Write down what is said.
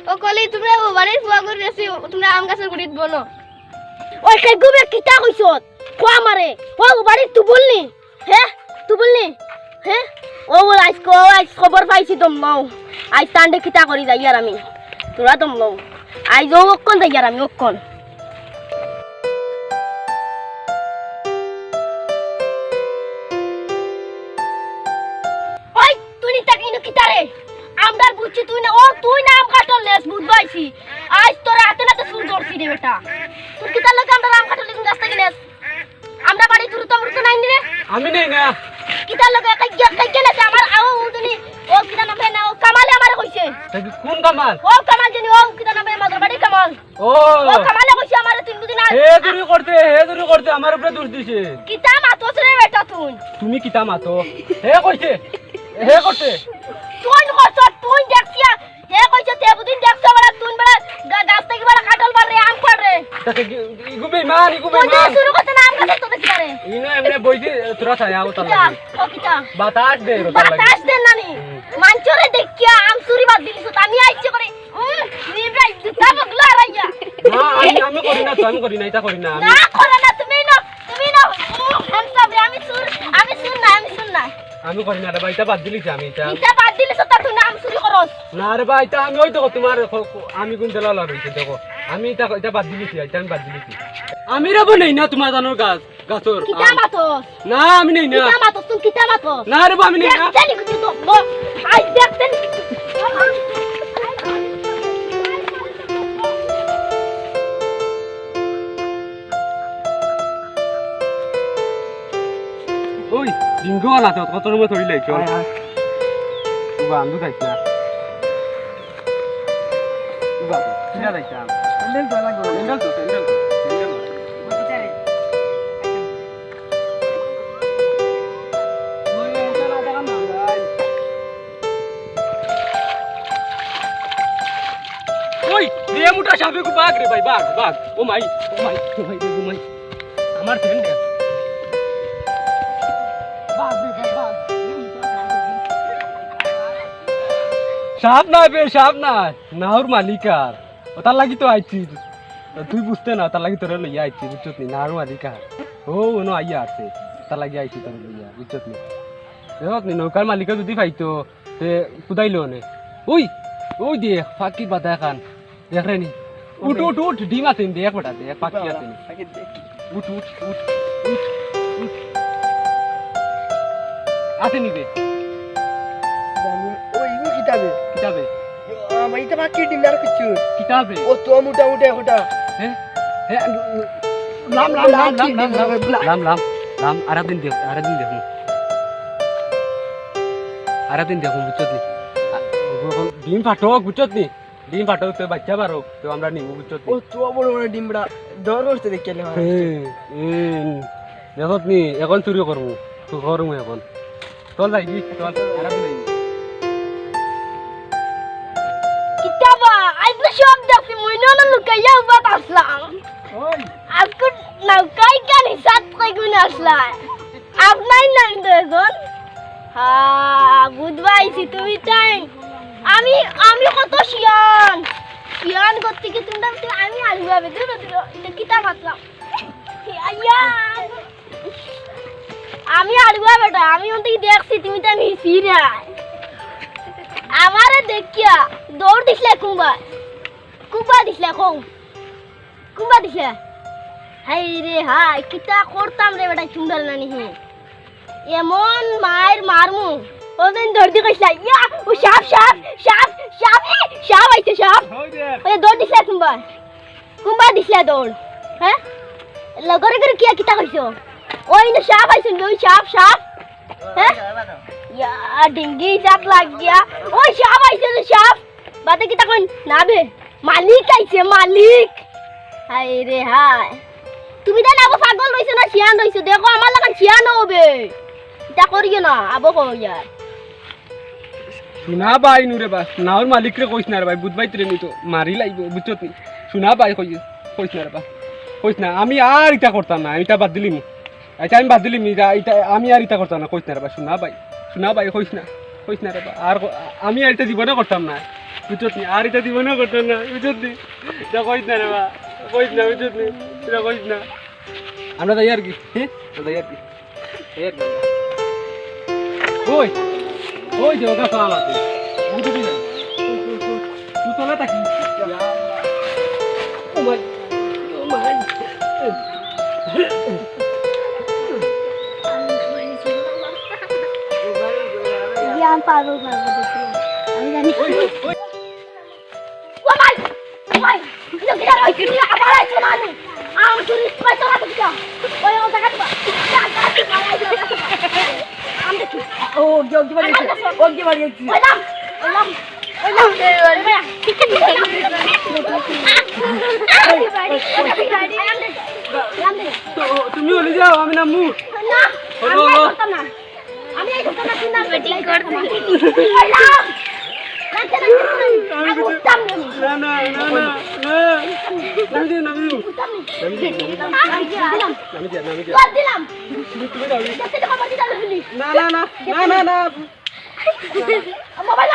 ও কলি তোমরা বাড়ির ফুয়া করে রেছি তোমরা আম গাছের গুড়িত বনো ওই কে গুবে কিতা কইছত ফুয়া মারে ও বাড়ি তুই বলনি হ্যাঁ তুই বলনি হ্যাঁ ও বল আজ খবর পাইছি তোম নাও আজ তান্ডে কিতা করি যাই আর আমি তোরা তোম নাও আজ ও কোন যাই আর আমি কোন ওই তুই তাকে ইনো কিতা রে আমদার বুঝছি তুই না ও তুই না আম কাটল লেস বুঝবাইছি আজ তোর হাতে না তো সুর ধরছি রে বেটা তুই কি তার লগে আমরা আম কাটল লিখুন রাস্তা গেলেস আমরা বাড়ি তুই তো মরতে নাই রে আমি নেই না কি তার লগে কাই গেলে আমার আও উদনি ও কিটা নামে না ও কামালে আমারে কইছে কোন কামাল ও কামাল জানি ও কিটা নামে মাদর বাড়ি কামাল ও কামালে কইছে আমারে তুই বুঝি না হে দূরি করতে আমার উপরে দোষ দিছে কিটা মাতোস রে বেটা তুই তুমি কিতা মাতো হে কইছে হে করতে তুই কইছ তুই দেখছিয়া হে কইছে তে বুদিন দেখছ বড় তুই বড় গাছ থেকে বড় কাটল বারে আম পাড়ে তাকে ইগুবে মান তুই শুরু করতে না আম কাটল তো দেখি রে ইনো এমনে বইতে তোরা ছায়া উতার লাগে ও কিটা বাতাস দে রতার লাগে বাতাস দেন নানি মানচরে দেখিয়া আম চুরি বাদ দিলিস আমি আইছে করে নিব্রাই জুতা বগলা রাইয়া না আমি করি না এটা করি না না করে না তুমি না হ্যান্ডসাম রে আমি শুন না আমি করি না রে ভাই এটা বাদ দিলিস আমি এটা বাদ দিলিস তো তুই নাম চুরি করস না রে ভাই এটা আমি ওই দেখো তোমার আমি কোন দেলা লড়াইছে দেখো আমি এটা বাদ দিলিছি এটা আমি বাদ দিলিছি আমি রে বনেই না তোমার জানোর গাছর কিটা মাতস না আমি নেই না কিটা মাতস তুই কিটা মাতস না রে আমি নেই না দেখতেনি কিছু তো আই দেখতেনি ওই ডিঙ্গো না তো কত রুমে ধরি লাই চল তুবা আন্দু যাইছ না তুবা কিনা যাইছ স্যান্ডেল তো লাগবে স্যান্ডেল ওই রে মুটা সাপে কো বাঘ রে ভাই বাঘ ও মাই আমার স্যান্ডেল সাপ নাই নাওর মালিকার ওটার লাগি তো আইছি তুই বুঝতে না তার লাগি তোরা লইয়া আইছি বুঝছত নি নাওর মালিকার ও ওনো আইয়া আছে তার লাগি আইছি তোর লইয়া বুঝছত নি দেখত নি নৌকার মালিকা যদি পাইতো তে কুদাইলো নে ওই দে ফাঁকি বাদা খান দেখ রে নি উঠ ডিম আছেন দেখ বেটা দেখ পাখি আছেন উঠ আছে নি বে কিতাবে আমার এটা বাকি ডিমদার কিছু কিতাবে ও তো মোটামুটি একটা হ্যাঁ লাম আরেকদিন দেখুন বুঝছত নি ডিম ফাটক বুঝছত নি ডিম ফাটক তো বাচ্চা বারো তো আমরা নিবো বুঝছত ও তো বড় বড় ডিমড়া ডর করতে দেখে দেখত নি এখন চুরি করবো তো করবো এখন চল যাই চল আরেকদিন কিতাবা আজ না সব দেখছি মইনা না লুকাইয়া বাত আসলাম আজকে নৌকাই কান হিসাব কই গুণ আসলা আপনাই না দেখুন হ্যাঁ বুঝবাইছি তুমি তাই আমি কত শিয়ান করতে কি তোমরা আমি আলুয়াবে দূর এটা কিতা মাতলাম আমি আলুয়া বেটা আমি ওন থেকে দেখছি তুমি তো নিছি না আমারে দেখিয়া দৌড় দিছলে কুবা দিছলে কুবা দিছলে হাই রে হাই কিতা করতাম রে বেটা চুন্ডাল নানি হে এমন মায়ের মারমু ওদিন দৌড় দি কইছলা ইয়া ও সাপ আইছে সাপ ওই দৌড় দিছলে কুবা দিছলে দৌড় হ্যাঁ লগরে করে কি কিতা কইছো ওই না সাপ আইছেন ওই সাপ হ্যাঁ ইয়া ডিঙ্গি সাপ লাগ গিয়া ওই সাপ আইছে তো সাপ বাতে কিতা কইন না বে মালিক আইছে মালিক হাই রে হাই তুমি দেন আবো পাগল রইছো না শিয়ান রইছো দেখো আমার লাগান শিয়ান হবে এটা করিও না আবো কো ইয়ার শুনা ভাই নুরে বাস নাওর মালিক রে কইস না রে ভাই বুঝবাই তুই নি তো মারি লাইব বুঝছত নি শুনা ভাই কইস না রে বা কইস না আমি আর ইটা করতাম না এটা বাদ দিলিম এটা আমি বাদ দিলিম এটা আমি আর ইটা করতাম না কইস না রে বা শুনা ভাই কইস না রে বা আর আমি আর এটা জীবনে করতাম না বুঝছত নি আর এটা জীবনে করতাম না বুঝছত নি এটা কইস না রে বা কইস না বুঝছত নি এটা কইস না আমরা যাই আর কি হ্যাঁ আমরা যাই আর কি ওই ওই যে ওটা সালাম আছে বুঝবি না তুই চলে থাকি ও মাই জ্ঞান পাবো আমি জানি ও মাই এটা কি আর কি আবার আইছো না আমি চুরি পাই তোরা তো ওই ও টাকা দিবা আমি দেখি ও কি বাড়ি আইছি তুমি বলে যাও আমি নামু মোবাইল